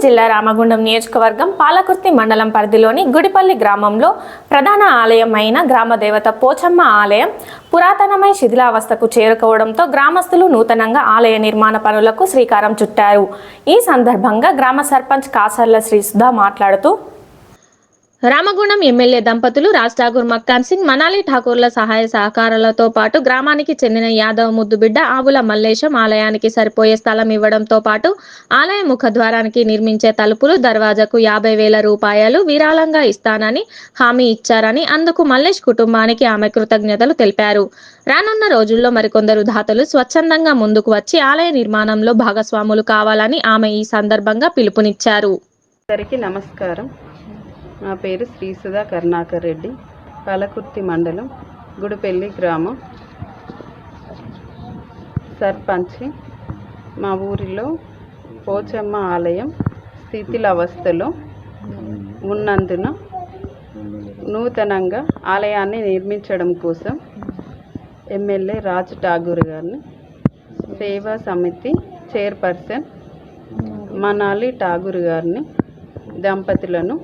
జిల్లా రామగుండం నియోజకవర్గం పాలకుర్తి మండలం పరిధిలోని గుడిపల్లి గ్రామంలో ప్రధాన ఆలయమైన గ్రామదేవత పోచమ్మ ఆలయం పురాతనమై శిథిలావస్థకు చేరుకోవడంతో గ్రామస్తులు నూతనంగా ఆలయ నిర్మాణ పనులకు శ్రీకారం చుట్టారు. ఈ సందర్భంగా గ్రామ సర్పంచ్ కాసర్ల శ్రీ సుధా మాట్లాడుతూ రామగుండం ఎమ్మెల్యే దంపతులు రాజ్ ఠాకూర్ మక్కాన్ సింగ్, మనాలి ఠాకూర్ల సహాయ సహకారాలతో పాటు గ్రామానికి చెందిన యాదవ్ ముద్దుబిడ్డ ఆవుల మల్లేశం ఆలయానికి సరిపోయే స్థలం ఇవ్వడంతో పాటు ఆలయ ముఖద్వారానికి నిర్మించే తలుపులు దర్వాజాకు 50,000 రూపాయలు విరాళంగా ఇస్తానని హామీ ఇచ్చారని, అందుకు మల్లేష్ కుటుంబానికి ఆమె కృతజ్ఞతలు తెలిపారు. రానున్న రోజుల్లో మరికొందరు దాతలు స్వచ్ఛందంగా ముందుకు వచ్చి ఆలయ నిర్మాణంలో భాగస్వాములు కావాలని ఆమె ఈ సందర్భంగా పిలుపునిచ్చారు. అందరికీ నమస్కారం. నా పేరు శ్రీ సుధా కరుణాకర్ రెడ్డి, పాలకుర్తి మండలం గుడిపల్లి గ్రామం సర్పంచ్. మా ఊరిలో పోచమ్మ ఆలయం శిథిలావస్థలో ఉన్నందున నూతనంగా ఆలయాన్ని నిర్మించడం కోసం ఎమ్మెల్యే రాజ్ ఠాకూర్ గారిని, సేవా సమితి చైర్పర్సన్ మనాలి ఠాకూర్ గారిని దంపతులను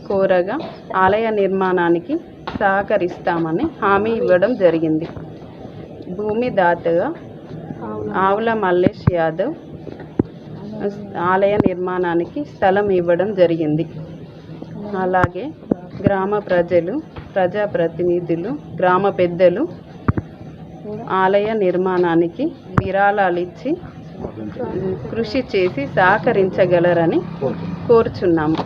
కోరగా ఆలయ నిర్మాణానికి సహకరిస్తామని హామీ ఇవ్వడం జరిగింది. భూమి దాతగా ఆవుల మల్లేష్ యాదవ్ ఆలయ నిర్మాణానికి స్థలం ఇవ్వడం జరిగింది. అలాగే గ్రామ ప్రజలు, ప్రజాప్రతినిధులు, గ్రామ పెద్దలు ఆలయ నిర్మాణానికి విరాళాలు ఇచ్చి కృషి చేసి సహకరించగలరని కోరుచున్నాము.